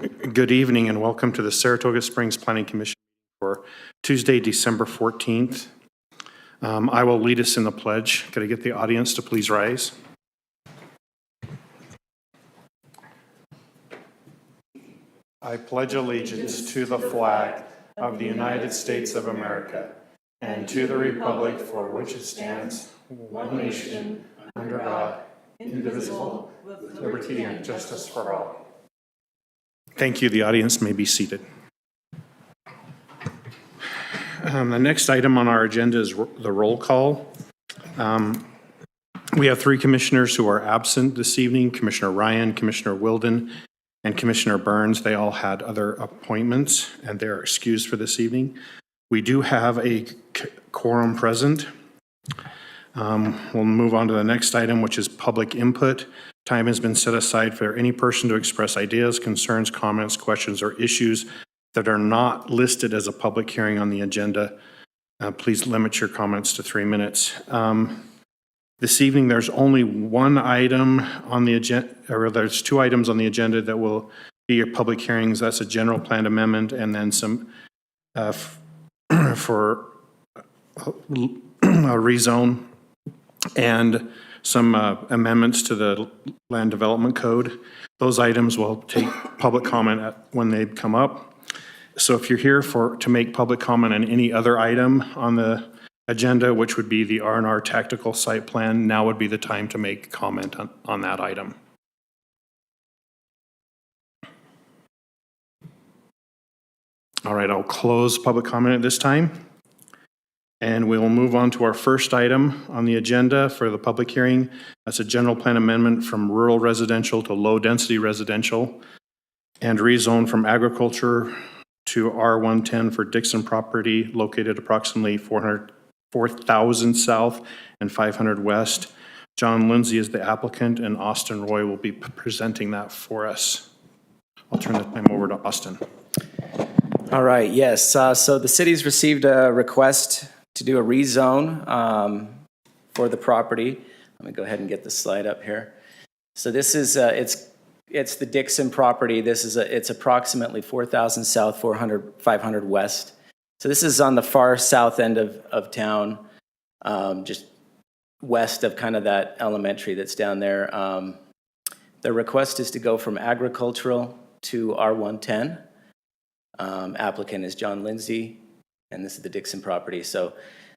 Good evening and welcome to the Saratoga Springs Planning Commission for Tuesday, December 14th. I will lead us in the pledge. Could I get the audience to please rise? I pledge allegiance to the flag of the United States of America and to the republic for which it stands, one nation, under God, indivisible, with liberty and justice for all. Thank you. The audience may be seated. The next item on our agenda is the roll call. We have three commissioners who are absent this evening: Commissioner Ryan, Commissioner Wilden, and Commissioner Burns. They all had other appointments and they're excused for this evening. We do have a quorum present. We'll move on to the next item, which is public input. Time has been set aside for any person to express ideas, concerns, comments, questions, or issues that are not listed as a public hearing on the agenda. Please limit your comments to 3 minutes. This evening, there's only one item on the agenda, or there's two items on the agenda that will be your public hearings. That's a general plan amendment and then some for a rezone and some amendments to the land development code. Those items will take public comment when they come up. So if you're here to make public comment on any other item on the agenda, which would be the R&R tactical site plan, now would be the time to make comment on that item. All right, I'll close public comment at this time. And we will move on to our first item on the agenda for the public hearing. That's a general plan amendment from rural residential to low density residential and rezone from agriculture to R110 for Dixon property located approximately 4,000 south and 500 west. John Lindsay is the applicant and Austin Roy will be presenting that for us. I'll turn the time over to Austin. All right, yes. So the city's received a request to do a rezone for the property. Let me go ahead and get the slide up here. So this is it's the Dixon property. It's approximately 4,000 south, 500 west. So this is on the far south end of town, just west of kind of that elementary that's down there. The request is to go from agricultural to R110. Applicant is John Lindsay, and this is the Dixon property. So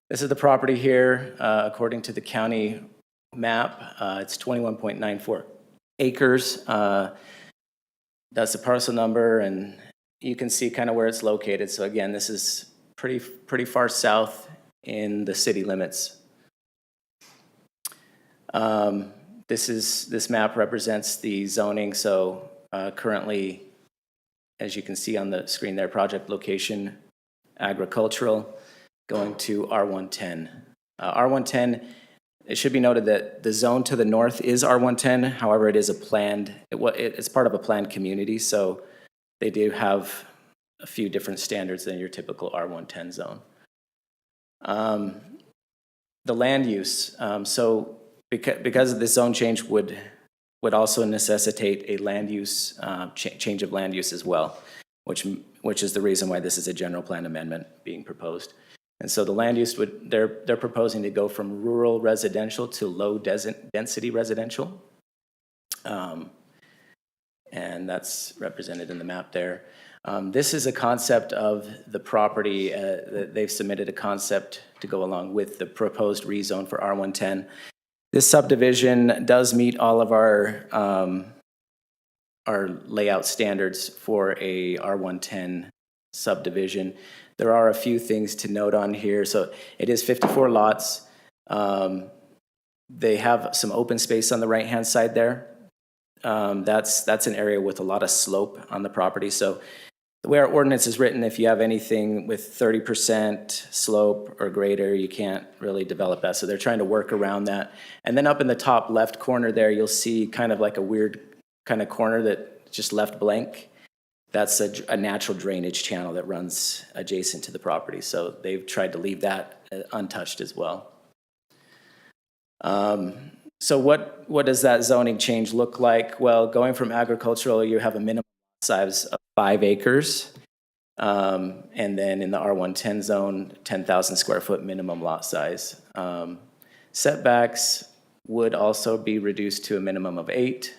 this is the property here, according to the county map. It's 21.94 acres. That's the parcel number, and you can see kind of where it's located. So again, this is pretty far south in the city limits. This map represents the zoning. So currently, as you can see on the screen there, project location, agricultural, going to R110. R110, it should be noted that the zone to the north is R110. However, it is it's part of a planned community, so they do have a few different standards than your typical R110 zone. The land use, so because of the zone change would also necessitate a land use change of land use as well, which is the reason why this is a general plan amendment being proposed. And so the land use they're proposing to go from rural residential to low density residential, and that's represented in the map there. This is a concept of the property. They've submitted a concept to go along with the proposed rezone for R110. This subdivision does meet all of our layout standards for a R110 subdivision. There are a few things to note on here. So it is 54 lots. They have some open space on the right-hand side there. That's an area with a lot of slope on the property. So the way our ordinance is written, if you have anything with 30% slope or greater, you can't really develop that. So they're trying to work around that. And then up in the top left corner there, you'll see kind of like a weird kind of corner that just left blank. That's a natural drainage channel that runs adjacent to the property. So they've tried to leave that untouched as well. So what does that zoning change look like? Well, going from agricultural, you have a minimum size of 5 acres. And then in the R110 zone, 10,000 square foot minimum lot size. Setbacks would also be reduced to a minimum of 8.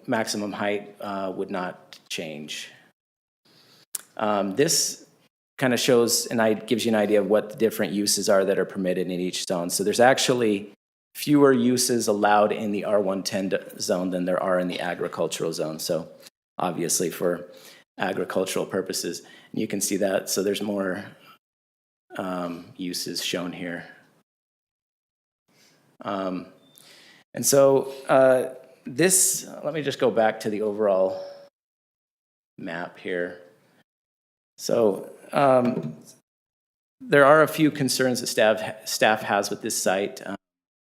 Maximum height would not change. This kind of shows and gives you an idea of what the different uses are that are permitted in each zone. So there's actually fewer uses allowed in the R110 zone than there are in the agricultural zone. So obviously for agricultural purposes, and you can see that. So there's more uses shown here. And so let me just go back to the overall map here. So there are a few concerns that staff has with this site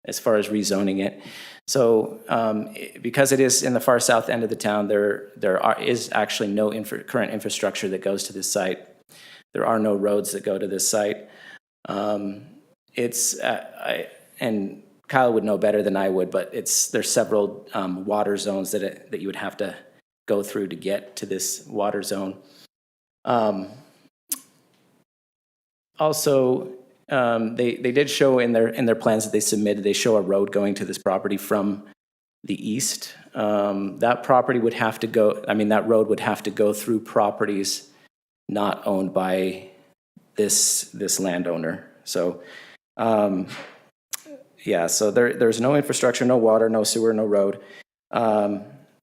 as far as rezoning it. So because it is in the far south end of the town, there is actually no current infrastructure that goes to this site. There are no roads that go to this site. And Kyle would know better than I would, but there's several water zones that you would have to go through to get to this water zone. Also, they did show in their plans that they submitted, they show a road going to this property from the east. That property would have to go, that road would have to go through properties not owned by this landowner. So, so there's no infrastructure, no water, no sewer, no road.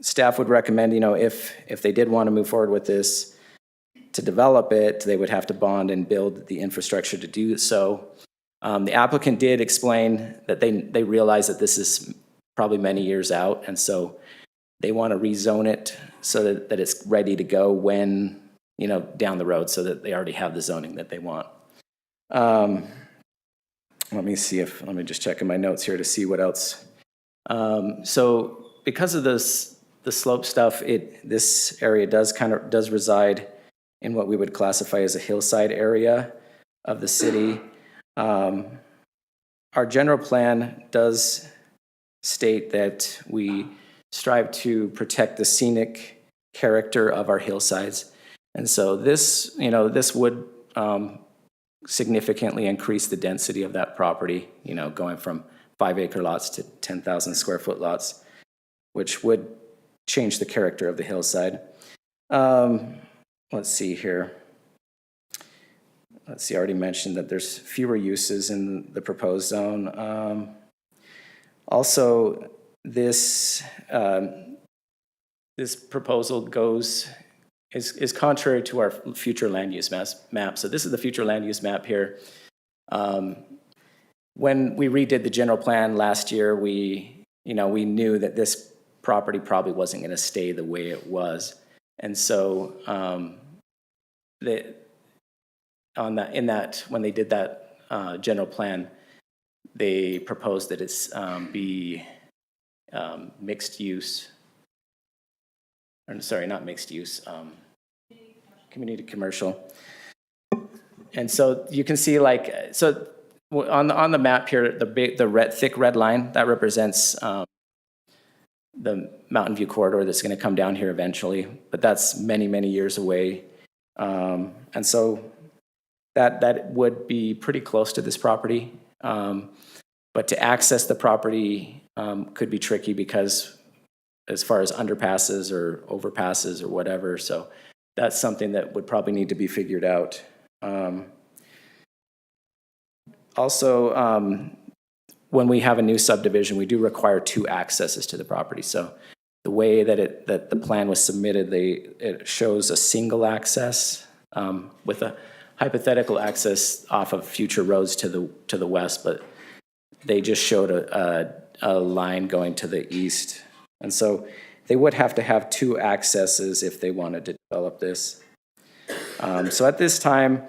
Staff would recommend, if they did want to move forward with this, to develop it, they would have to bond and build the infrastructure to do so. The applicant did explain that they realize that this is probably many years out, and so they want to rezone it so that it's ready to go when, down the road, so that they already have the zoning that they want. Let me just check in my notes here to see what else. So because of the slope stuff, this area does reside in what we would classify as a hillside area of the city. Our general plan does state that we strive to protect the scenic character of our hillsides. And so this would significantly increase the density of that property, going from 5-acre lots to 10,000 square foot lots, which would change the character of the hillside. Let's see here. I already mentioned that there's fewer uses in the proposed zone. Also, this proposal is contrary to our future land use map. So this is the future land use map here. When we redid the general plan last year, we knew that this property probably wasn't going to stay the way it was, and so when they did that general plan, they proposed that it's be mixed use. Or, sorry, not mixed use. Community commercial. And so you can see, on the map here, the thick red line that represents the Mountain View corridor that's going to come down here eventually, but that's many, many years away. And so that would be pretty close to this property. But to access the property could be tricky because as far as underpasses or overpasses or whatever. So that's something that would probably need to be figured out. Also, when we have a new subdivision, we do require 2 accesses to the property. So the way that the plan was submitted, it shows a single access with a hypothetical access off of future roads to the west, but they just showed a line going to the east. And so they would have to have 2 accesses if they wanted to develop this. So at this time,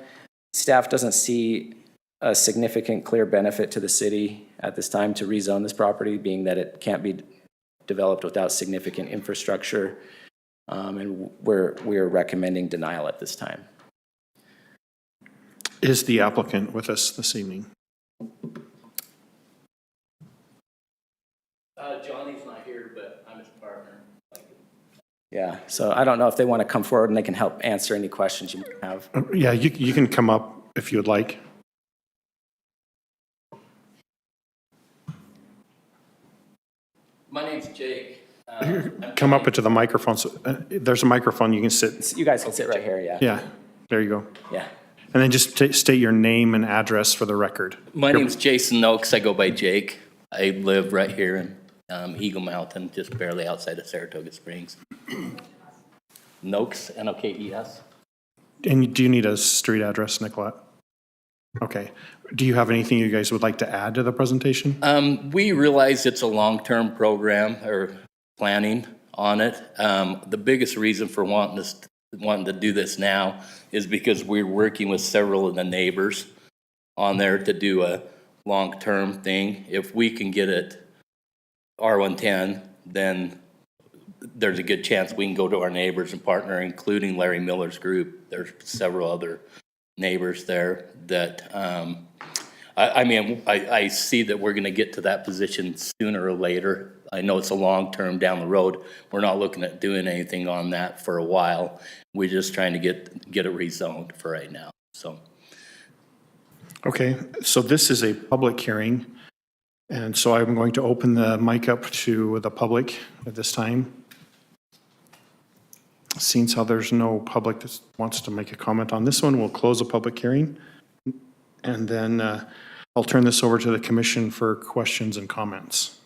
staff doesn't see a significant clear benefit to the city at this time to rezone this property, being that it can't be developed without significant infrastructure. And we're recommending denial at this time. Is the applicant with us this evening? Johnny's not here, but I'm his partner. Yeah, so I don't know if they want to come forward and they can help answer any questions you might have. Yeah, you can come up if you would like. My name's Jake. Come up to the microphone. So, there's a microphone, you can sit. You guys can sit right here, yeah. Yeah, there you go. Yeah. And then just state your name and address for the record. My name's Jason Noakes. I go by Jake. I live right here in Eagle Mountain, just barely outside of Saratoga Springs. Noakes, N-O-K-E-S. And do you need a street address, Nicolette? Okay. Do you have anything you guys would like to add to the presentation? We realize it's a long-term program or planning on it. The biggest reason for wanting to do this now is because we're working with several of the neighbors on there to do a long-term thing. If we can get it R110, then there's a good chance we can go to our neighbors and partner, including Larry Miller's group. There's several other neighbors there that, I see that we're gonna get to that position sooner or later. I know it's a long term down the road. We're not looking at doing anything on that for a while. We're just trying to get it rezoned for right now, so. Okay, so this is a public hearing, and so I'm going to open the mic up to the public at this time. Seeing how there's no public that wants to make a comment on this one, we'll close the public hearing. And then I'll turn this over to the commission for questions and comments.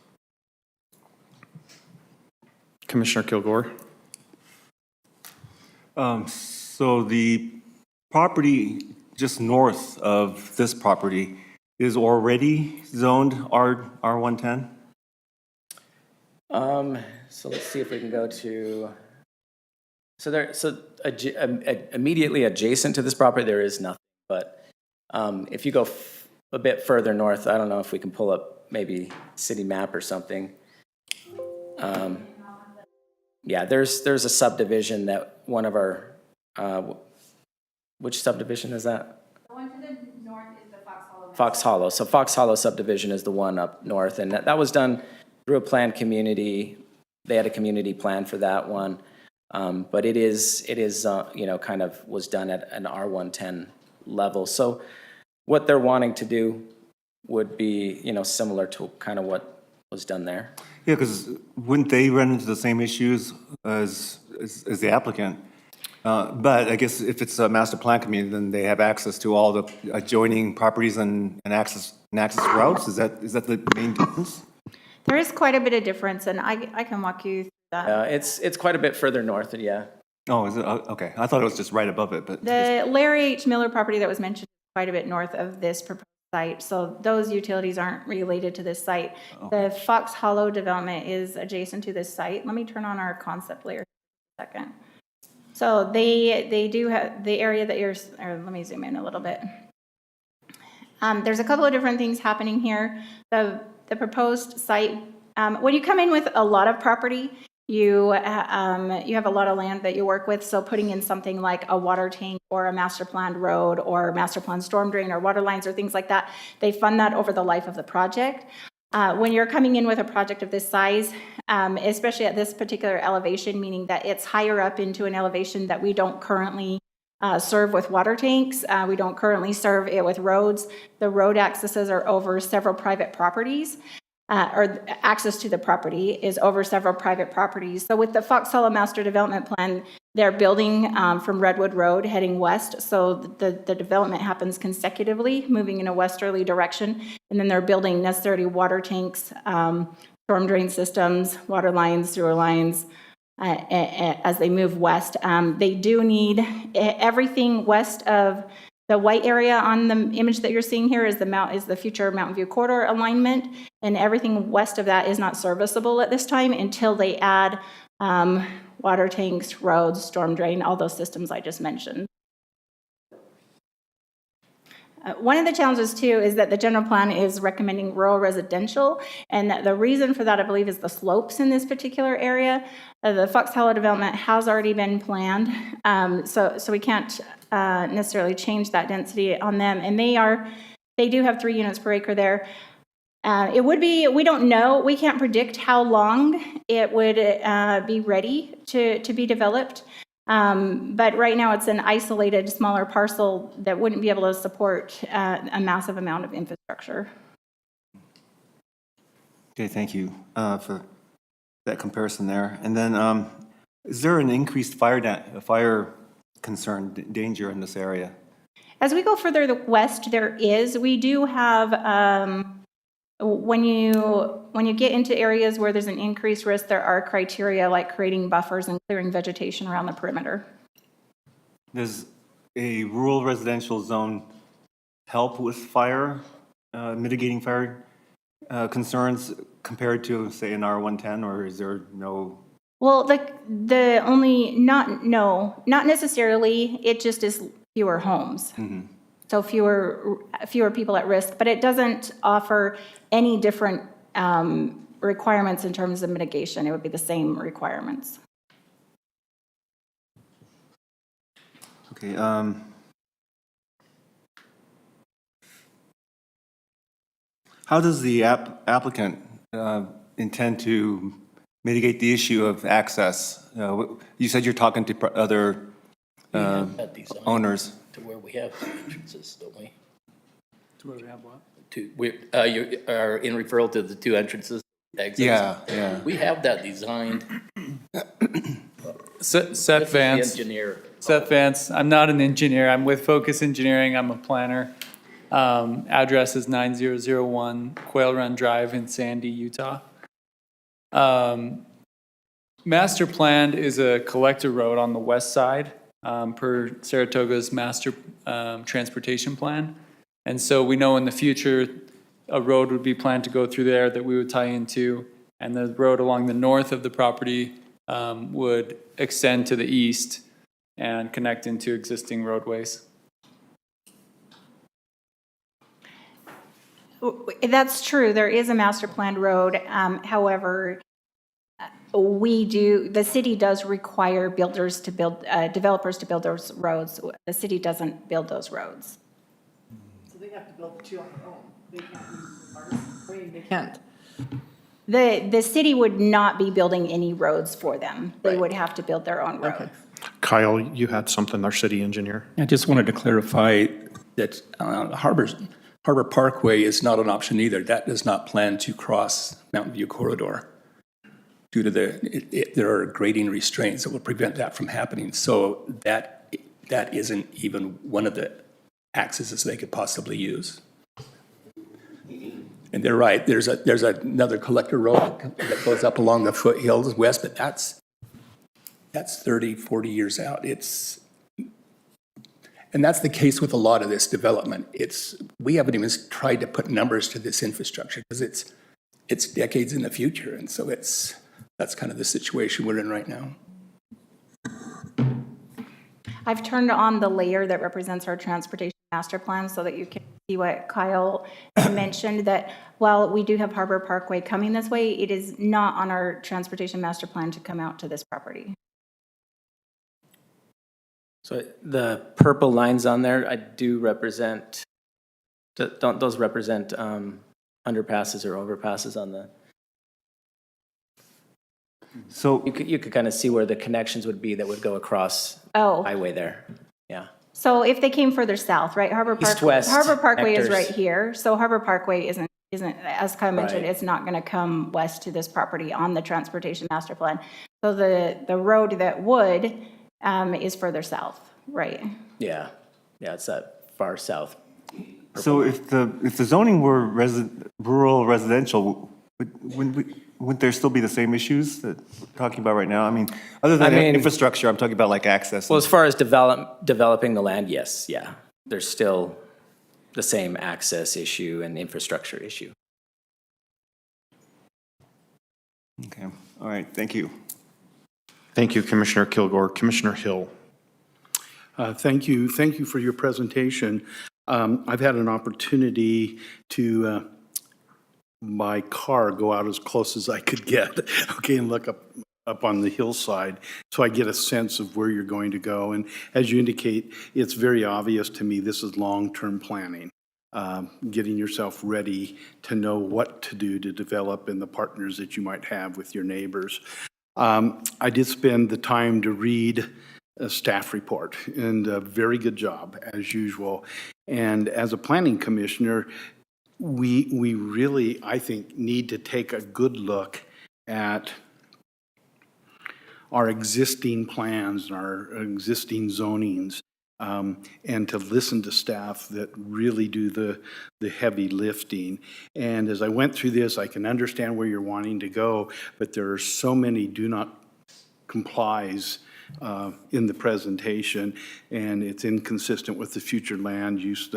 Commissioner Kilgore. So the property just north of this property is already zoned R110? So let's see if we can go to, immediately adjacent to this property, there is nothing, but if you go a bit further north, I don't know if we can pull up maybe city map or something. Yeah, there's a subdivision that one of our, which subdivision is that? The one to the north is the Fox Hollow. Fox Hollow. So Fox Hollow subdivision is the one up north, and that was done through a planned community. They had a community plan for that one. But it is, kind of was done at an R110 level. So what they're wanting to do would be, similar to kind of what was done there. Yeah, because wouldn't they run into the same issues as the applicant? But I guess if it's a master plan community, then they have access to all the adjoining properties and access routes? Is that the main difference? There is quite a bit of difference, and I can walk you through that. It's quite a bit further north, yeah. Oh, is it? Okay. I thought it was just right above it, but. The Larry H. Miller property that was mentioned is quite a bit north of this proposed site, so those utilities aren't related to this site. The Fox Hollow development is adjacent to this site. Let me turn on our concept layer for a second. So they do have the area that you're, or let me zoom in a little bit. There's a couple of different things happening here. The proposed site, when you come in with a lot of property, you have a lot of land that you work with, so putting in something like a water tank or a master planned road or master planned storm drain or water lines or things like that, they fund that over the life of the project. When you're coming in with a project of this size, especially at this particular elevation, meaning that it's higher up into an elevation that we don't currently serve with water tanks, we don't currently serve it with roads. The road accesses are over several private properties. Or access to the property is over several private properties. So with the Fox Hollow Master Development Plan, they're building from Redwood Road heading west. So the development happens consecutively, moving in a westerly direction. And then they're building necessary water tanks, storm drain systems, water lines, sewer lines, as they move west. They do need everything west of the white area on the image that you're seeing here is the future Mountain View Corridor alignment, and everything west of that is not serviceable at this time until they add water tanks, roads, storm drain, all those systems I just mentioned. One of the challenges too is that the general plan is recommending rural residential, and the reason for that I believe is the slopes in this particular area. The Fox Hollow development has already been planned, so we can't necessarily change that density on them, and they do have 3 units per acre there. It would be, we don't know, we can't predict how long it would be ready to be developed. But right now, it's an isolated, smaller parcel that wouldn't be able to support a massive amount of infrastructure. Okay, thank you for that comparison there. And then, is there an increased fire concern, danger in this area? As we go further west, there is. We do have, when you get into areas where there's an increased risk, there are criteria like creating buffers and clearing vegetation around the perimeter. Does a rural residential zone help with fire, mitigating fire concerns compared to, say, an R110, or is there no? Well, the only, not necessarily, it just is fewer homes. So fewer people at risk, but it doesn't offer any different requirements in terms of mitigation. It would be the same requirements. Okay. How does the applicant intend to mitigate the issue of access? You said you're talking to other That design owners. To where we have two entrances, don't we? To where we have what? You are in referral to the two entrances, exits? Yeah. We have that designed. Seth This is the Vance. engineer. Seth Vance. I'm not an engineer. I'm with Focus Engineering. I'm a planner. Address is 9001 Quail Run Drive in Sandy, Utah. Master planned is a collector road on the west side per Saratoga's master transportation plan. And so we know in the future, a road would be planned to go through there that we would tie into, and the road along the north of the property would extend to the east and connect into existing roadways. That's true. There is a master planned road. However, the city does require builders to build, developers to build those roads. The city doesn't build those roads. So they have to build the two on their own. They can't use ours. I mean, they can't. The city would not be building any roads for them. They would have to build their own roads. Kyle, you had something, our city engineer. I just wanted to clarify that Harbor Parkway is not an option either. That does not plan to cross Mountain View Corridor due to there are grading restraints that will prevent that from happening. So that isn't even one of the accesses they could possibly use. And they're right. There's another collector road that goes up along the foothills west, but that's 30, 40 years out. And that's the case with a lot of this development. We haven't even tried to put numbers to this infrastructure because it's decades in the future. And so that's kind of the situation we're in right now. I've turned on the layer that represents our transportation master plan so that you can see what Kyle mentioned, that while we do have Harbor Parkway coming this way, it is not on our transportation master plan to come out to this property. So the purple lines on there, I do represent, don't those represent underpasses or overpasses on the? So You could kind of see where the connections would be that would go across Oh, highway there. Yeah. so if they came further south, right, Harbor East-west Parkway is connectors. right here. So Harbor Parkway isn't, as Kyle mentioned, Right. it's not going to come west to this property on the transportation master plan. So the road that would is further south, right? Yeah. Yeah, it's that far south. So if the zoning were rural residential, wouldn't there still be the same issues that we're talking about right now? I mean, other than infrastructure, I'm talking about like access. Well, as far as developing the land, yes, yeah. There's still the same access issue and infrastructure issue. Okay, all right, thank you. Thank you, Commissioner Kilgore. Commissioner Hill. Thank you for your presentation. I've had an opportunity to, my car go out as close as I could get, okay, and look up on the hillside, so I get a sense of where you're going to go. And as you indicate, it's very obvious to me this is long-term planning. getting yourself ready to know what to do to develop and the partners that you might have with your neighbors. I did spend the time to read a staff report, and a very good job, as usual. And as a planning commissioner, we really, I think, need to take a good look at our existing plans and our existing zonings, and to listen to staff that really do the heavy lifting. And as I went through this, I can understand where you're wanting to go, but there are so many do not complies in the presentation, and it's inconsistent with the future land use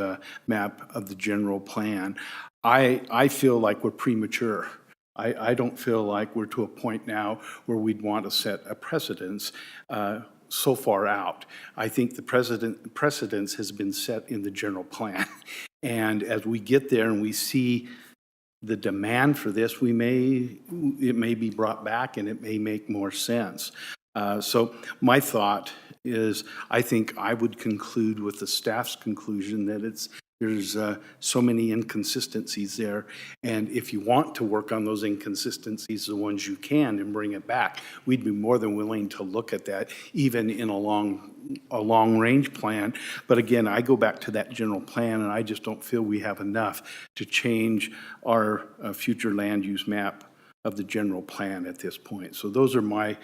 map of the general plan. I feel like we're premature. I don't feel like we're to a point now where we'd want to set a precedence so far out. I think the precedence has been set in the general plan. And as we get there and we see the demand for this, it may be brought back and it may make more sense. So my thought is, I think I would conclude with the staff's conclusion that there's so many inconsistencies there. And if you want to work on those inconsistencies, the ones you can, and bring it back, we'd be more than willing to look at that, even in a long-range plan. But again, I go back to that general plan, and I just don't feel we have enough to change our future land use map of the general plan at this point. So those are my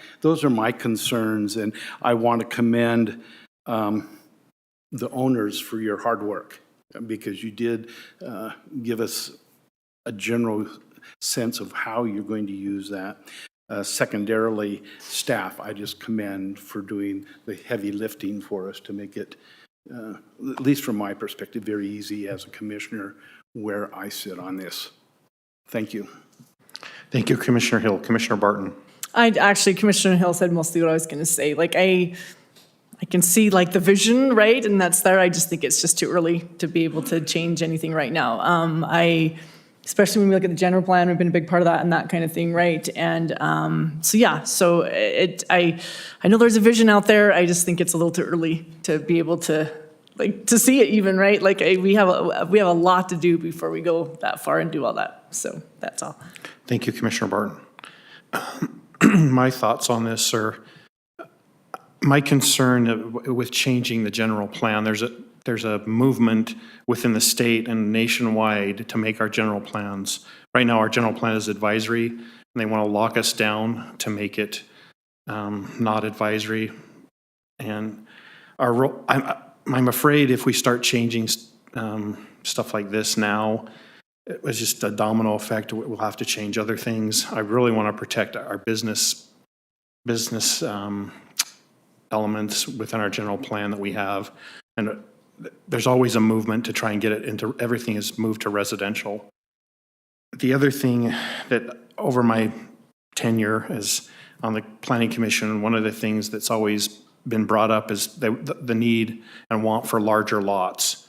concerns, and I want to commend the owners for your hard work, because you did give us a general sense of how you're going to use that. Secondarily, staff, I just commend for doing the heavy lifting for us to make it, at least from my perspective, very easy as a commissioner where I sit on this. Thank you. Thank you, Commissioner Hill. Commissioner Barton. Commissioner Hill said mostly what I was going to say. Like, I can see like the vision, right? And that's there. I just think it's just too early to be able to change anything right now. Especially when we look at the general plan, we've been a big part of that and that kind of thing, right? And I know there's a vision out there. I just think it's a little too early to be able to to see it even, right? Like we have a lot to do before we go that far and do all that. So that's all. Thank you, Commissioner Barton. My thoughts on this are, my concern with changing the general plan, there's a movement within the state and nationwide to make our general plans. Right now, our general plan is advisory, and they want to lock us down to make it not advisory. And our role, I'm afraid if we start changing stuff like this now, it was just a domino effect. We'll have to change other things. I really want to protect our business elements within our general plan that we have. And there's always a movement to try and get it into, everything is moved to residential. The other thing that over my tenure as on the Planning Commission, one of the things that's always been brought up is the need and want for larger lots.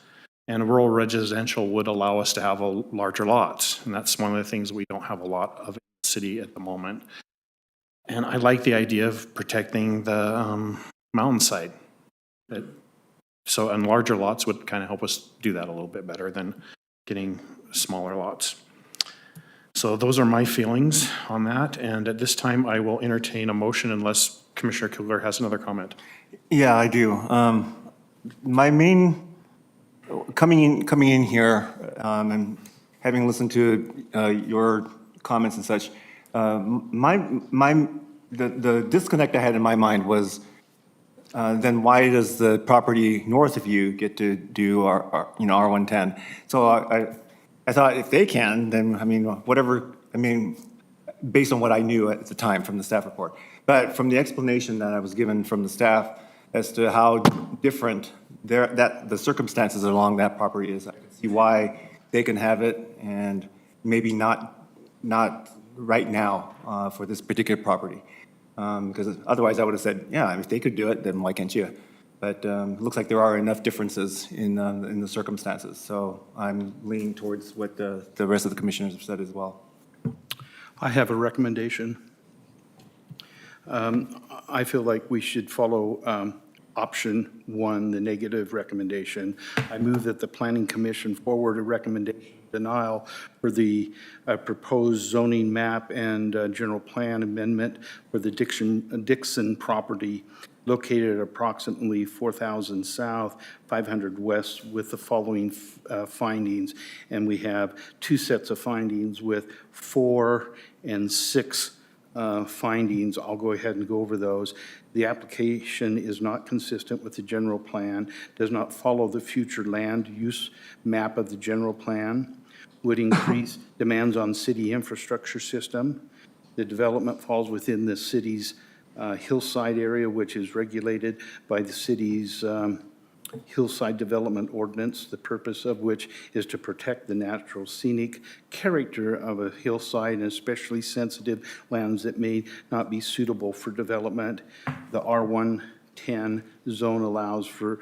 And rural residential would allow us to have larger lots. And that's one of the things we don't have a lot of in the city at the moment. And I like the idea of protecting the mountainside. And larger lots would kind of help us do that a little bit better than getting smaller lots. So those are my feelings on that. And at this time, I will entertain a motion unless Commissioner Kugler has another comment. Yeah, I do. My main, coming in here and having listened to your comments and such, the disconnect I had in my mind was, then why does the property north of you get to do our R110? So I thought if they can, then based on what I knew at the time from the staff report. But from the explanation that I was given from the staff as to how different the circumstances along that property is, I can see why they can have it and maybe not right now for this particular property. Because otherwise I would have said, yeah, if they could do it, then why can't you? But it looks like there are enough differences in the circumstances. So I'm leaning towards what the rest of the commissioners have said as well. I have a recommendation. I feel like we should follow option 1, the negative recommendation. I move that the Planning Commission forward a recommendation of denial for the proposed zoning map and general plan amendment for the Dixon property located at approximately 4,000 south, 500 west, with the following findings. And we have 2 sets of findings with 4 and 6 findings. I'll go ahead and go over those. The application is not consistent with the general plan, does not follow the future land use map of the general plan, would increase demands on city infrastructure system. The development falls within the city's hillside area, which is regulated by the city's hillside development ordinance, the purpose of which is to protect the natural scenic character of a hillside and especially sensitive lands that may not be suitable for development. The R110 zone allows for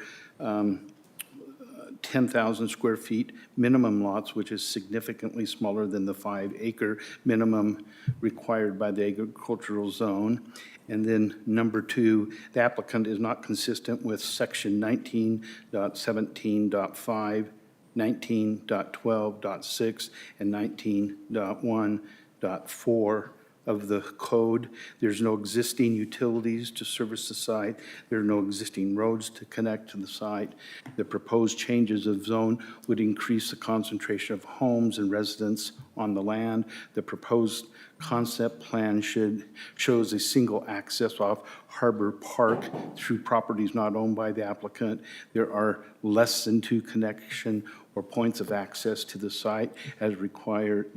10,000 square feet minimum lots, which is significantly smaller than the 5-acre minimum required by the agricultural zone. And then number 2, the applicant is not consistent with section 19.17.5, 19.12.6, and 19.1.4 of the code. There's no existing utilities to service the site. There are no existing roads to connect to the site. The proposed changes of zone would increase the concentration of homes and residents on the land. The proposed concept plan shows a single access off Harbor Park through properties not owned by the applicant. There are less than 2 connection or points of access to the site as required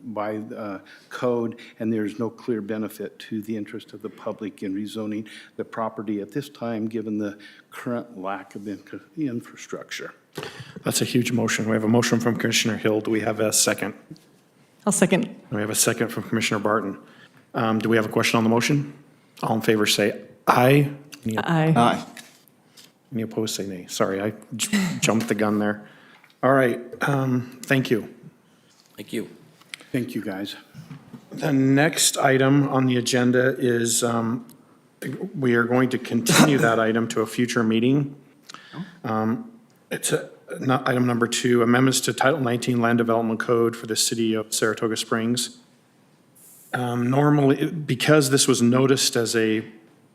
by code, and there's no clear benefit to the interest of the public in rezoning the property at this time, given the current lack of infrastructure. That's a huge motion. We have a motion from Commissioner Hill. Do we have a second? I'll second. We have a second from Commissioner Barton. Do we have a question on the motion? All in favor say aye. Aye. Aye. Any opposed say nay. Sorry, I jumped the gun there. All right, thank you. Thank you. Thank you, guys. The next item on the agenda is, we are going to continue that item to a future meeting. It's item number 2, amendments to Title 19 Land Development Code for the City of Saratoga Springs. Normally, because this was noticed as a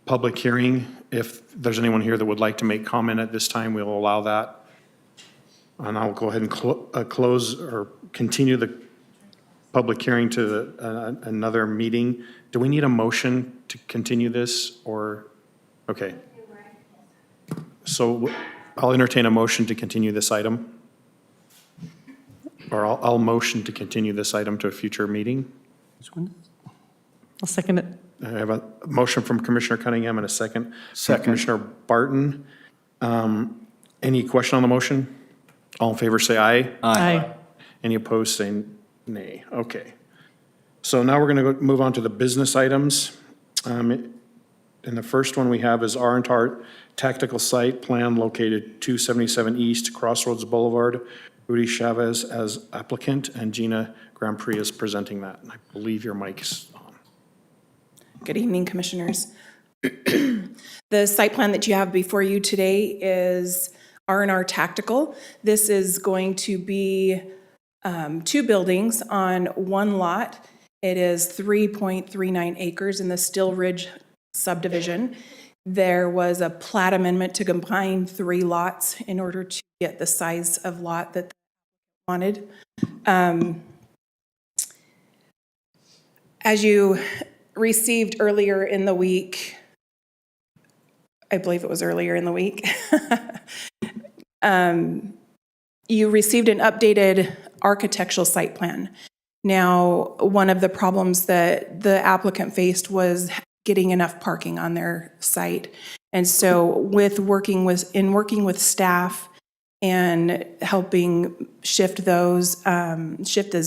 public hearing, if there's anyone here that would like to make comment at this time, we'll allow that. And I'll go ahead and close or continue the public hearing to another meeting. Do we need a motion to continue this or, okay. So I'll entertain a motion to continue this item. Or I'll motion to continue this item to a future meeting. I'll second it. I have a motion from Commissioner Cunningham and a second from Commissioner Barton. Any question on the motion? All in favor say aye. Aye. Any opposed say nay. Okay. So now we're going to move on to the business items. And the first one we have is R&R Tactical Site Plan located 277 East Crossroads Boulevard. Rudy Chavez as applicant and Gina Grand Prix is presenting that. And I believe your mic's on. Good evening, Commissioners. The site plan that you have before you today is R&R Tactical. This is going to be 2 buildings on 1 lot. It is 3.39 acres in the Still Ridge subdivision. There was a plat amendment to combine 3 lots in order to get the size of lot that they wanted. As you received earlier in the week, I believe it was earlier in the week, you received an updated architectural site plan. Now, one of the problems that the applicant faced was getting enough parking on their site. And so working with staff and helping shift those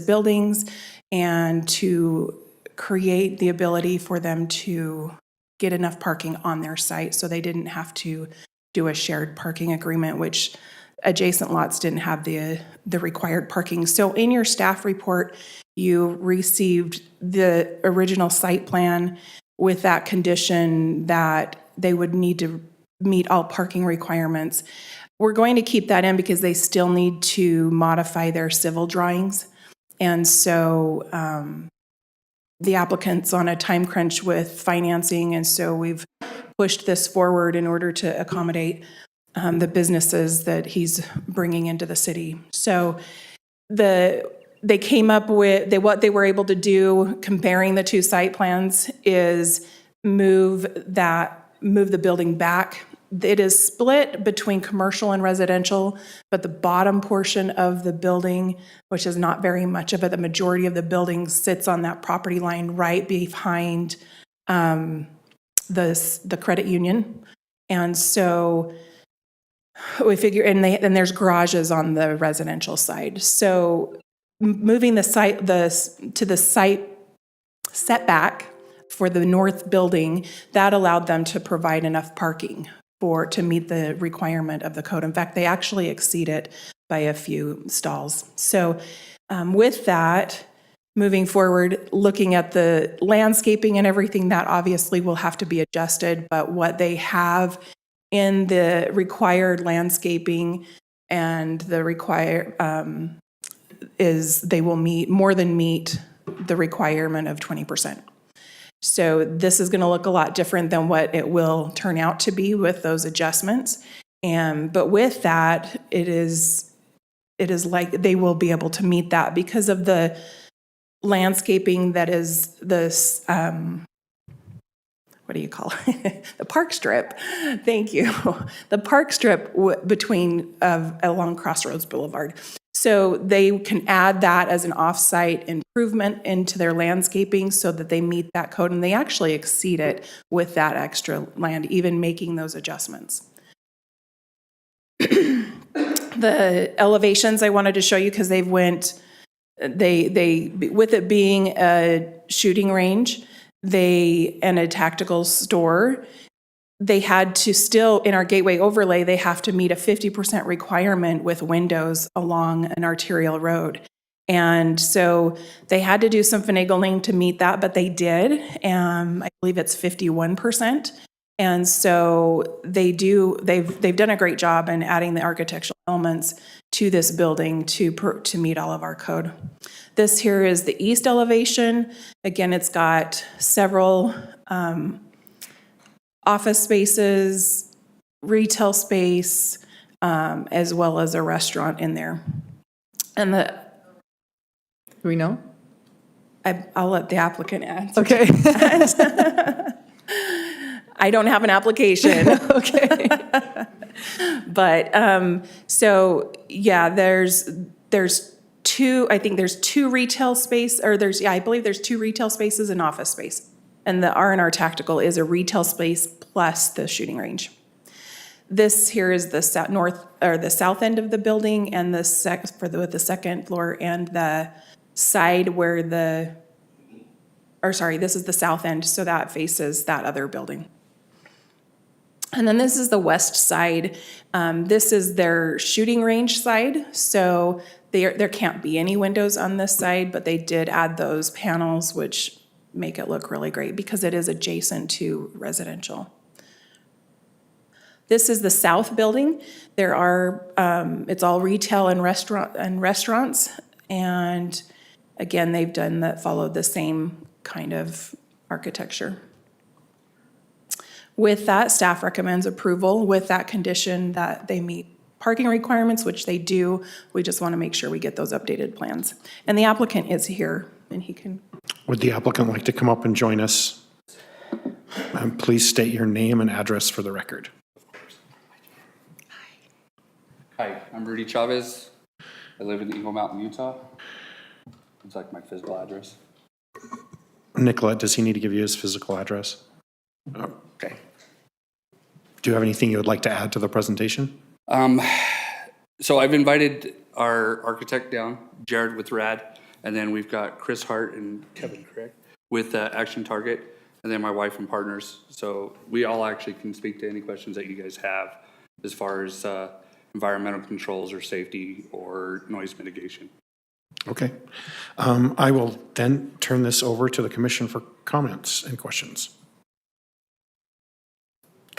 buildings and to create the ability for them to get enough parking on their site so they didn't have to do a shared parking agreement, which adjacent lots didn't have the required parking. So in your staff report, you received the original site plan with that condition that they would need to meet all parking requirements. We're going to keep that in because they still need to modify their civil drawings. And so the applicant's on a time crunch with financing, and so we've pushed this forward in order to accommodate the businesses that he's bringing into the city. So they came up with, what they were able to do, comparing the two site plans, is move the building back. It is split between commercial and residential, but the bottom portion of the building, which is not very much of it, the majority of the building sits on that property line right behind the credit union. And so we figure, and there's garages on the residential side. So moving the site to the site setback for the north building, that allowed them to provide enough parking to meet the requirement of the code. In fact, they actually exceed it by a few stalls. So with that, moving forward, looking at the landscaping and everything, that obviously will have to be adjusted, but what they have in the required landscaping and the required is they will more than meet the requirement of 20%. So this is going to look a lot different than what it will turn out to be with those adjustments. But with that, it is like they will be able to meet that because of the landscaping that is this, what do you call it? The park strip. Thank you. The park strip along Crossroads Boulevard. So they can add that as an off-site improvement into their landscaping so that they meet that code, and they actually exceed it with that extra land, even making those adjustments. The elevations I wanted to show you because with it being a shooting range, and a tactical store, they had to still, in our gateway overlay, they have to meet a 50% requirement with windows along an arterial road. And so they had to do some finagling to meet that, but they did. I believe it's 51%. And so they've done a great job in adding the architectural elements to this building to meet all of our code. This here is the east elevation. Again, it's got several office spaces, retail space, as well as a restaurant in there. And Do we know? I'll let the applicant answer. Okay. I don't have an application. Okay. But, so, yeah, there's two, I think there's two retail space, or I believe there's two retail spaces and office space. And the R&R Tactical is a retail space plus the shooting range. This here is the south end of the building, and with the second floor and the side where this is the south end, so that faces that other building. And then this is the west side. This is their shooting range side, so there can't be any windows on this side, but they did add those panels, which make it look really great because it is adjacent to residential. This is the south building. There are, it's all retail and restaurants, and again, they've followed the same kind of architecture. With that, staff recommends approval with that condition that they meet parking requirements, which they do. We just want to make sure we get those updated plans. And the applicant is here, and he can. Would the applicant like to come up and join us? Please state your name and address for the record. Hi, I'm Rudy Chavez. I live in Eagle Mountain, Utah. It's like my physical address. Nicolette, does he need to give you his physical address? Okay. Do you have anything you would like to add to the presentation? So I've invited our architect down, Jared with RAD, and then we've got Chris Hart and Kevin, correct, with Action Target, and then my wife and partners. So we all actually can speak to any questions that you guys have as far as environmental controls or safety or noise mitigation. Okay. I will then turn this over to the commission for comments and questions.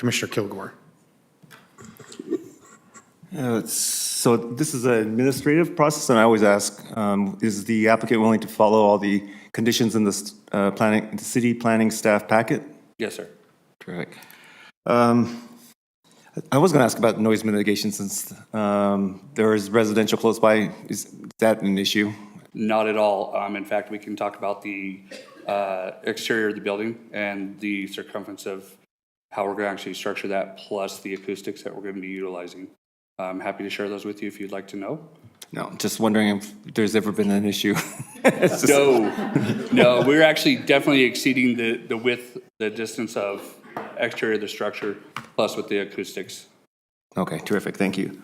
Commissioner Kilgore. So this is an administrative process, and I always ask, is the applicant willing to follow all the conditions in the city planning staff packet? Yes, sir. Terrific. I was going to ask about noise mitigation since there is residential close by. Is that an issue? Not at all. In fact, we can talk about the exterior of the building and the circumference of how we're going to actually structure that, plus the acoustics that we're going to be utilizing. I'm happy to share those with you if you'd like to know. No, just wondering if there's ever been an issue. No, we're actually definitely exceeding the width, the distance of exterior of the structure, plus with the acoustics. Okay, terrific, thank you.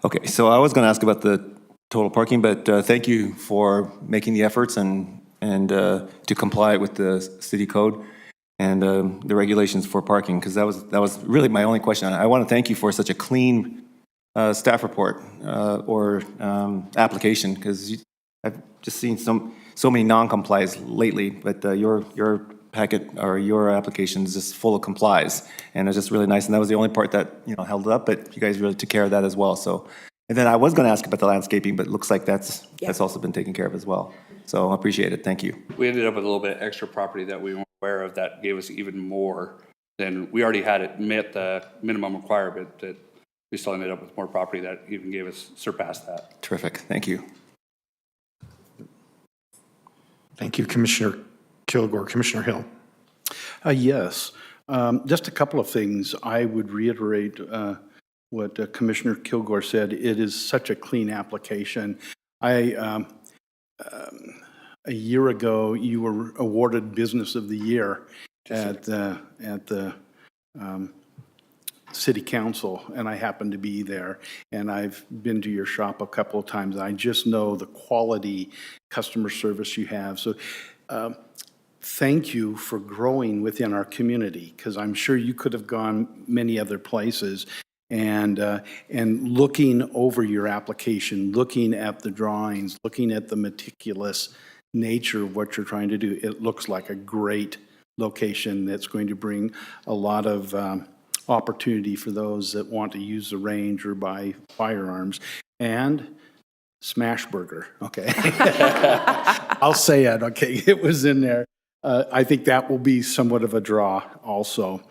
Okay, so I was going to ask about the total parking, but thank you for making the efforts and to comply with the city code and the regulations for parking, because that was really my only question. I want to thank you for such a clean staff report or application, because I've just seen so many non-complies lately, but your packet or your application is just full of complies, and it's just really nice. And that was the only part that held up, but you guys really took care of that as well. So, and then I was going to ask about the landscaping, but it looks like that's also been taken care of as well. So I appreciate it. Thank you. We ended up with a little bit of extra property that we weren't aware of that gave us even more than we already had. It met the minimum requirement, that we still ended up with more property that even surpassed that. Terrific. Thank you. Thank you, Commissioner Kilgore. Commissioner Hill. Yes, just a couple of things. I would reiterate what Commissioner Kilgore said. It is such a clean application. A year ago, you were awarded Business of the Year at the City Council, and I happened to be there. And I've been to your shop a couple of times. I just know the quality customer service you have. So thank you for growing within our community, because I'm sure you could have gone many other places. And looking over your application, looking at the drawings, looking at the meticulous nature of what you're trying to do, it looks like a great location that's going to bring a lot of opportunity for those that want to use the range or buy firearms. And Smash Burger, okay? I'll say it, okay? It was in there. I think that will be somewhat of a draw also.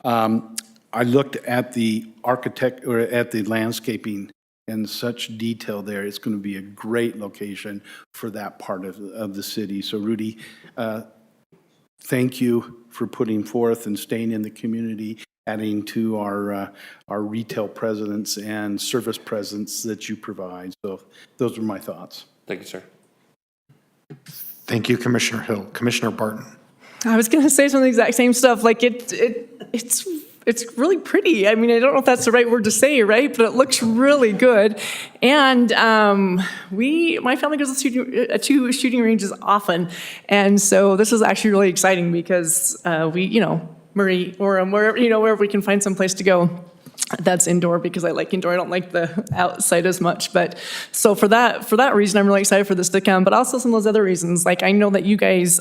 I looked at the architect or at the landscaping in such detail there. It's going to be a great location for that part of the city. So Rudy, thank you for putting forth and staying in the community, adding to our retail presence and service presence that you provide. So those are my thoughts. Thank you, sir. Thank you, Commissioner Hill. Commissioner Barton. I was going to say some of the exact same stuff. Like it's really pretty. I mean, I don't know if that's the right word to say, right? But it looks really good. And my family goes to two shooting ranges often, and so this is actually really exciting because Murray or wherever we can find some place to go that's indoor, because I like indoor. I don't like the outside as much. But so for that reason, I'm really excited for this to come. But also some of those other reasons, like I know that you guys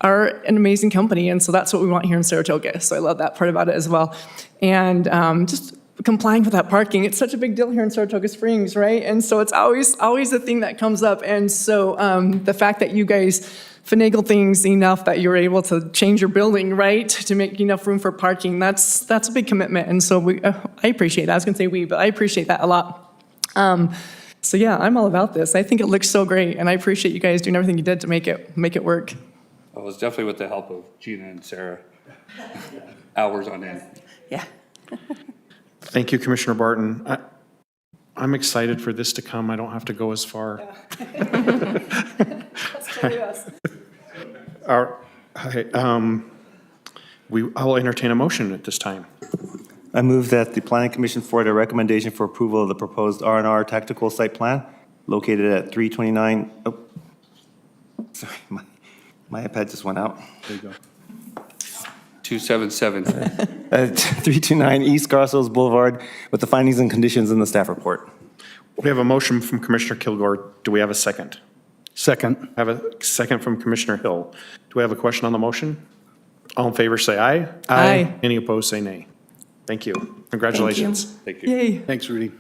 are an amazing company, and so that's what we want here in Saratoga. So I love that part about it as well. And just complying with that parking, it's such a big deal here in Saratoga Springs, right? And so it's always the thing that comes up. And so the fact that you guys finagle things enough that you're able to change your building, right, to make enough room for parking, that's a big commitment. And so I appreciate that. I was going to say we, but I appreciate that a lot. So yeah, I'm all about this. I think it looks so great, and I appreciate you guys doing everything you did to make it work. It was definitely with the help of Gina and Sarah, hours on end. Yeah. Thank you, Commissioner Barton. I'm excited for this to come. I don't have to go as far. I'll entertain a motion at this time. I move that the Planning Commission forward a recommendation for approval of the proposed R&R tactical site plan located at 329, sorry, my iPad just went out. There you go. 277. 329 East Garsos Boulevard with the findings and conditions in the staff report. We have a motion from Commissioner Kilgore. Do we have a second? Second. I have a second from Commissioner Hill. Do we have a question on the motion? All in favor, say aye. Aye. Any opposed, say nay. Thank you. Congratulations. Yay. Thanks, Rudy.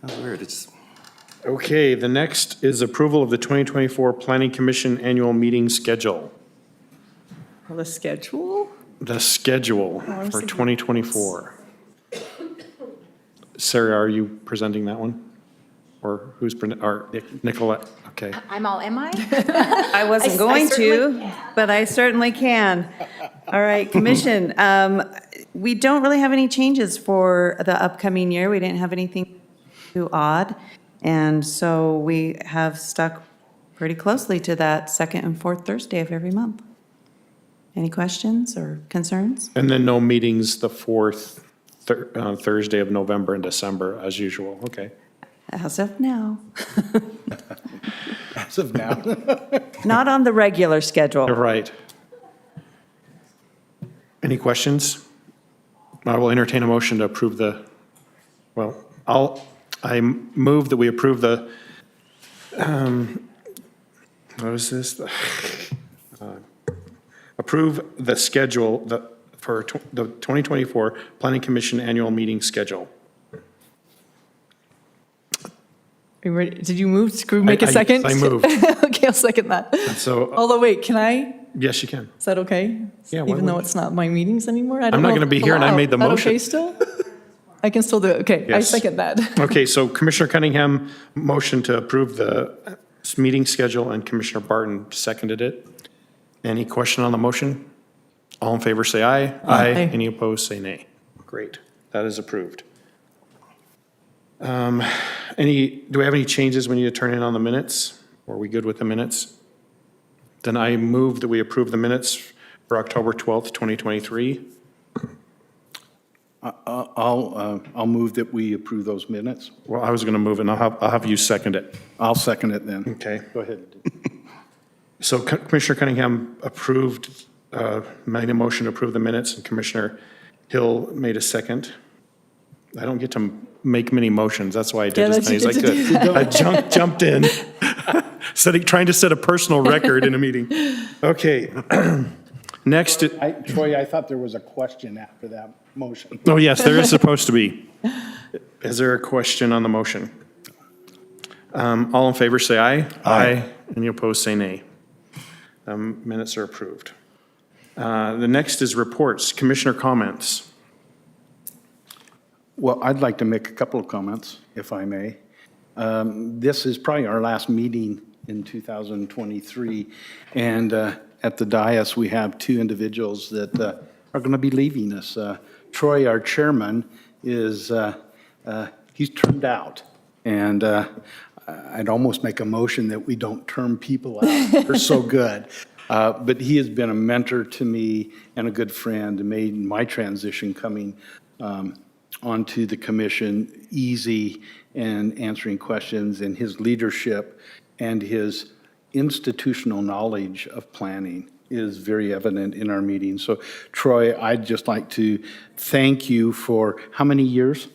That's weird, it's, Okay, the next is approval of the 2024 Planning Commission Annual Meeting Schedule. Well, the schedule? The schedule was for thinking- 2024. Sarah, are you presenting that one? Or who's, or Nicolette? Okay. I'm all, am I? I wasn't I going to, certainly but I certainly can. All right, Commission, we don't really have any changes for the upcoming year. We didn't have anything too odd. And so we have stuck pretty closely to that second and fourth Thursday of every month. Any questions or concerns? And then no meetings the fourth Thursday of November and December as usual. Okay. As of now, As of now. not on the regular schedule. You're right. Any questions? I will entertain a motion to approve the, well, I move that we approve the, what is this? Approve the schedule for the 2024 Planning Commission Annual Meeting Schedule. Are you ready? Did you move? Can we make a I- second? I moved. Okay, I'll second that. So, Although, wait, can I? yes, you can. Is that okay? Yeah, why Even though wouldn't- it's not my meetings anymore? I don't I'm not know gonna if be it's here and I allowed. made the Is that motion. okay still? I can still do it. Okay, I Yes. second that. Okay, so Commissioner Cunningham motioned to approve the meeting schedule and Commissioner Barton seconded it. Any question on the motion? All in favor, say aye. Aye. Any opposed, say nay. Great, that is approved. Do we have any changes we need to turn in on the minutes? Or are we good with the minutes? Then I move that we approve the minutes for October 12th, 2023. I'll move that we approve those minutes. Well, I was going to move it, and I'll have you second it. I'll second it then. Okay. Go ahead. So Commissioner Cunningham approved, made a motion to approve the minutes, and Commissioner Hill made a second. I don't get to make many motions, that's why I Yeah, did as that's- many as I you get to could. I jumped in, trying to set a personal record in a meeting. Okay. Next, Troy, I thought there was a question after that motion. oh yes, there is supposed to be. Is there a question on the motion? All in favor, say aye. Aye. Any opposed, say nay. Minutes are approved. The next is reports, commissioner comments. Well, I'd like to make a couple of comments, if I may. This is probably our last meeting in 2023, and at the dais, we have two individuals that are going to be leaving us. Troy, our chairman, he's turned out, and I'd almost make a motion that we don't term people out. They're so good. But he has been a mentor to me and a good friend, and made my transition coming onto the commission easy and answering questions, and his leadership and his institutional knowledge of planning is very evident in our meetings. So Troy, I'd just like to thank you for how many years?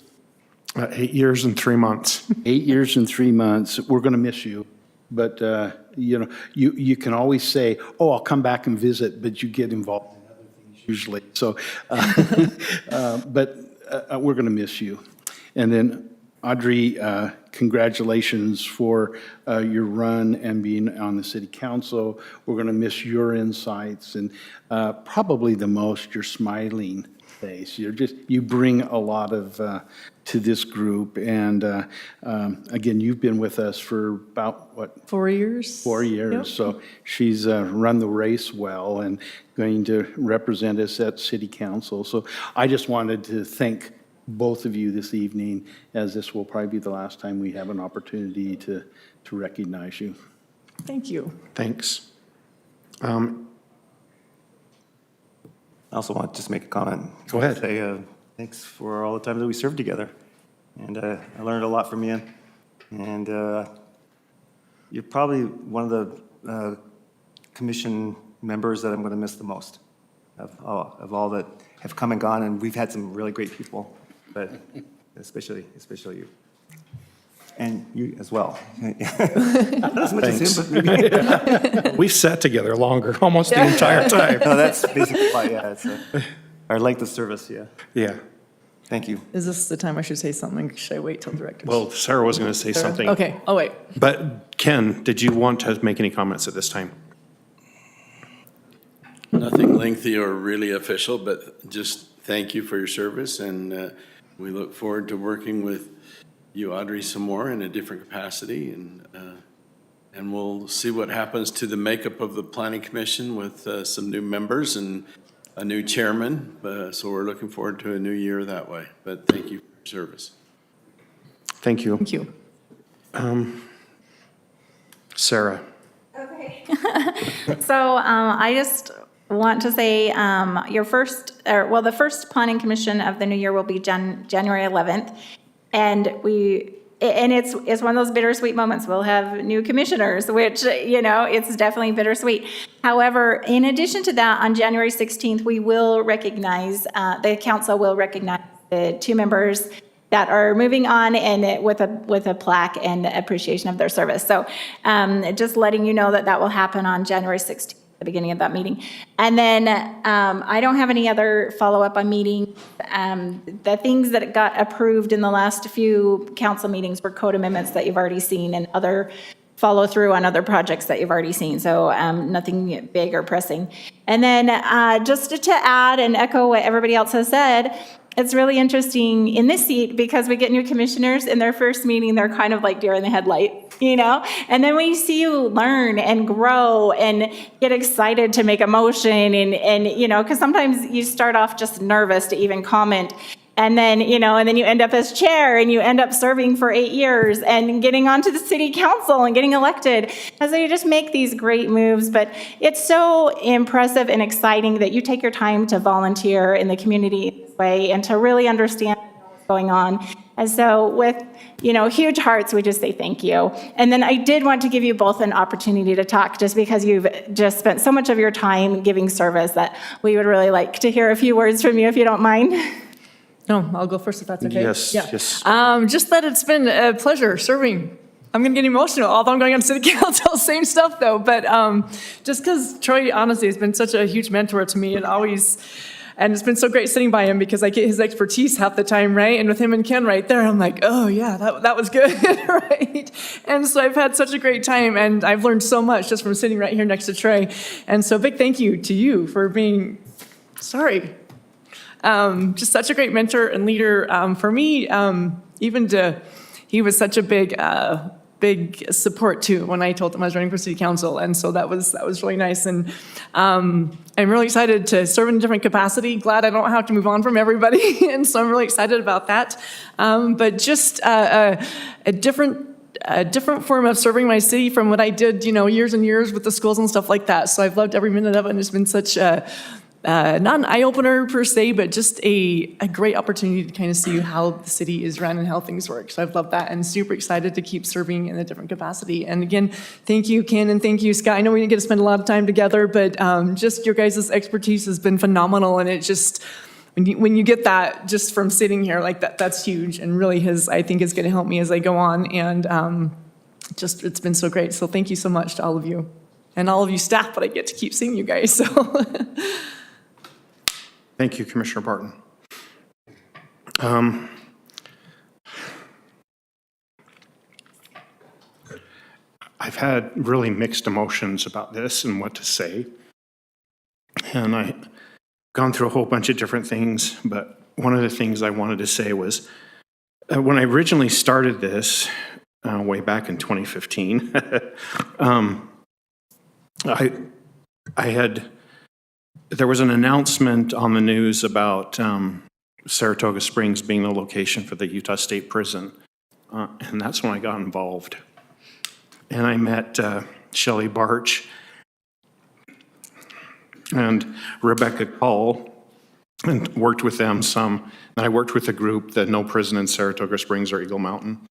8 years and 3 months. 8 years and 3 months. We're going to miss you. But, you can always say, oh, I'll come back and visit, but you get involved in other things usually. So, but we're going to miss you. And then Audrey, congratulations for your run and being on the city council. We're going to miss your insights and probably the most your smiling face. You bring a lot of to this group. And again, you've been with us for about, what? 4 years? 4 years. Yep. So she's run the race well and going to represent us at city council. So I just wanted to thank both of you this evening, as this will probably be the last time we have an opportunity to recognize you. Thank you. Thanks. I also want to just make a comment. Go ahead. Say thanks for all the time that we served together. And I learned a lot from you. And you're probably one of the commission members that I'm going to miss the most of all that have come and gone. And we've had some really great people, but especially you. And you as well. Not as much as him, but We've sat together longer, almost the entire time. no, that's basically why, yeah, it's our length of service, yeah. Yeah. Thank you. Is this the time I should say something? Should I wait till directors? Well, Sarah was going to say something. Okay, oh, wait. But Ken, did you want to make any comments at this time? Nothing lengthy or really official, but just thank you for your service, and we look forward to working with you, Audrey, some more in a different capacity, and we'll see what happens to the makeup of the Planning Commission with some new members and a new chairman, so we're looking forward to a new year that way. But thank you for your service. Thank you. Thank you. Sarah? So I just want to say the first planning commission of the new year will be January 11th. And it's one of those bittersweet moments. We'll have new commissioners, which, it's definitely bittersweet. However, in addition to that, on January 16th, we will recognize, the council will recognize the 2 members that are moving on and with a plaque and appreciation of their service. So just letting you know that will happen on January 16th. The beginning of that meeting. And then I don't have any other follow-up on meeting. The things that got approved in the last few council meetings were code amendments that you've already seen and other follow through on other projects that you've already seen. So nothing big or pressing. And then just to add and echo what everybody else has said, it's really interesting in this seat because we get new commissioners in their first meeting, they're kind of like deer in the headlight, and then we see you learn and grow and get excited to make a motion and because sometimes you start off just nervous to even comment. And then, and then you end up as chair and you end up serving for 8 years and getting onto the city council and getting elected. And so you just make these great moves, but it's so impressive and exciting that you take your time to volunteer in the community this way and to really understand what's going on. And so with, huge hearts, we just say thank you. And then I did want to give you both an opportunity to talk just because you've just spent so much of your time giving service that we would really like to hear a few words from you if you don't mind. No, I'll go first if that's okay. Yes, Yeah. yes. Just that it's been a pleasure serving. I'm going to get emotional, although I'm going on city council, same stuff though. But just because Troy, honestly, has been such a huge mentor to me and it's been so great sitting by him because I get his expertise half the time, right? And with him and Ken right there, I'm like, oh yeah, that was good, right? And so I've had such a great time and I've learned so much just from sitting right here next to Trey. And so big thank you to you for being, just such a great mentor and leader for me. He was such a big support too when I told him I was running for city council, and so that was really nice. And I'm really excited to serve in a different capacity. Glad I don't have to move on from everybody, and so I'm really excited about that. But just a different form of serving my city from what I did, years and years with the schools and stuff like that. So I've loved every minute of it, and it's been such a not an eye-opener per se, but just a great opportunity to kind of see how the city is run and how things work. So I've loved that and super excited to keep serving in a different capacity. And again, thank you, Ken, and thank you, Scott. I know we didn't get to spend a lot of time together, but just your guys' expertise has been phenomenal. And it just, when you get that just from sitting here, like that's huge and really I think is going to help me as I go on. And it's been so great. So thank you so much to all of you and all of you staff, but I get to keep seeing you guys. So. Thank you, Commissioner Barton. I've had really mixed emotions about this and what to say. And I've gone through a whole bunch of different things, but one of the things I wanted to say was when I originally started this way back in 2015, there was an announcement on the news about Saratoga Springs being the location for the Utah State Prison. And that's when I got involved. And I met Shelley Barch and Rebecca Call and worked with them some. And I worked with a group, the No Prison in Saratoga Springs or Eagle Mountain.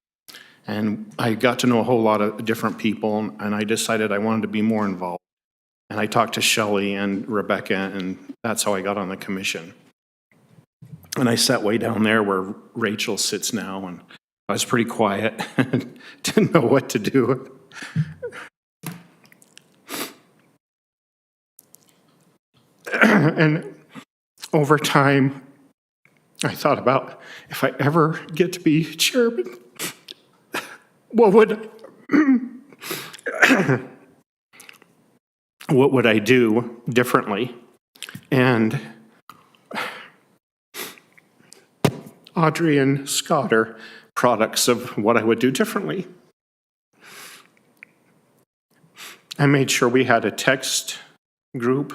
And I got to know a whole lot of different people, and I decided I wanted to be more involved. And I talked to Shelley and Rebecca, and that's how I got on the commission. And I sat way down there where Rachel sits now, and I was pretty quiet, didn't know what to do. And over time, I thought about if I ever get to be chairman, what would I do differently? And Audrey and Scott are products of what I would do differently. I made sure we had a text group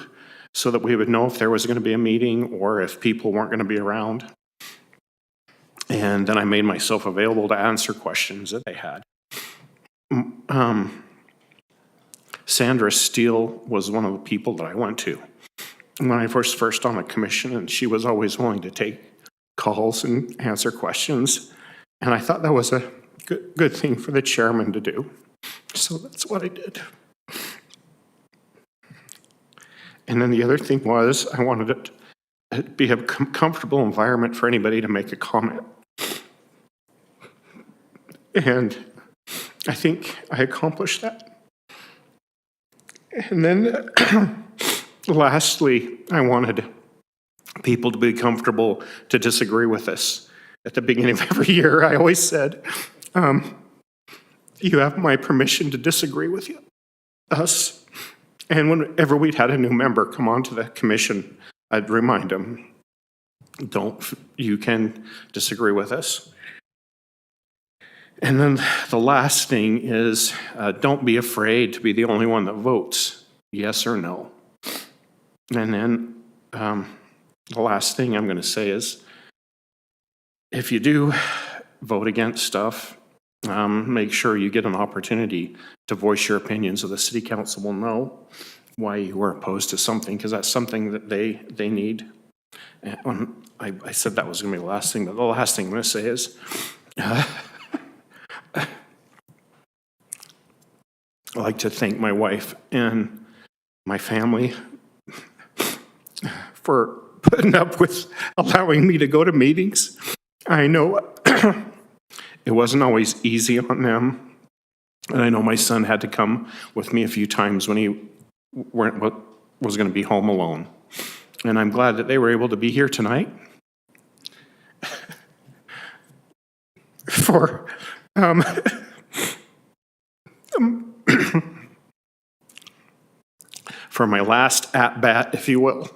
so that we would know if there was going to be a meeting or if people weren't going to be around. And then I made myself available to answer questions that they had. Sandra Steele was one of the people that I went to when I was first on the commission, and she was always willing to take calls and answer questions. And I thought that was a good thing for the chairman to do. So that's what I did. And then the other thing was I wanted it to be a comfortable environment for anybody to make a comment. And I think I accomplished that. And then lastly, I wanted people to be comfortable to disagree with us. At the beginning of every year, I always said, you have my permission to disagree with us. And whenever we'd had a new member come onto the commission, I'd remind them, you can disagree with us. And then the last thing is, don't be afraid to be the only one that votes, yes or no. And then the last thing I'm going to say is, if you do vote against stuff, make sure you get an opportunity to voice your opinion so the city council will know why you were opposed to something, because that's something that they need. And I said that was going to be the last thing, but the last thing I'm going to say is, I'd like to thank my wife and my family for putting up with allowing me to go to meetings. I know it wasn't always easy on them. And I know my son had to come with me a few times when he was going to be home alone. And I'm glad that they were able to be here tonight for for my last at-bat, if you will.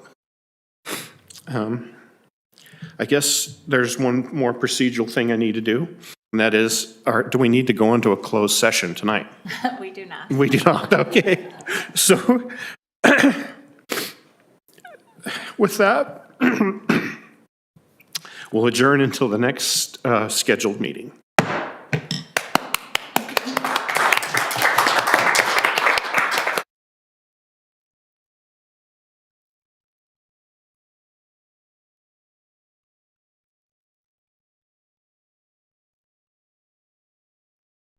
I guess there's one more procedural thing I need to do, and that is, do we need to go into a closed session tonight? We do not. We do not, okay. So, with that, we'll adjourn until the next scheduled meeting.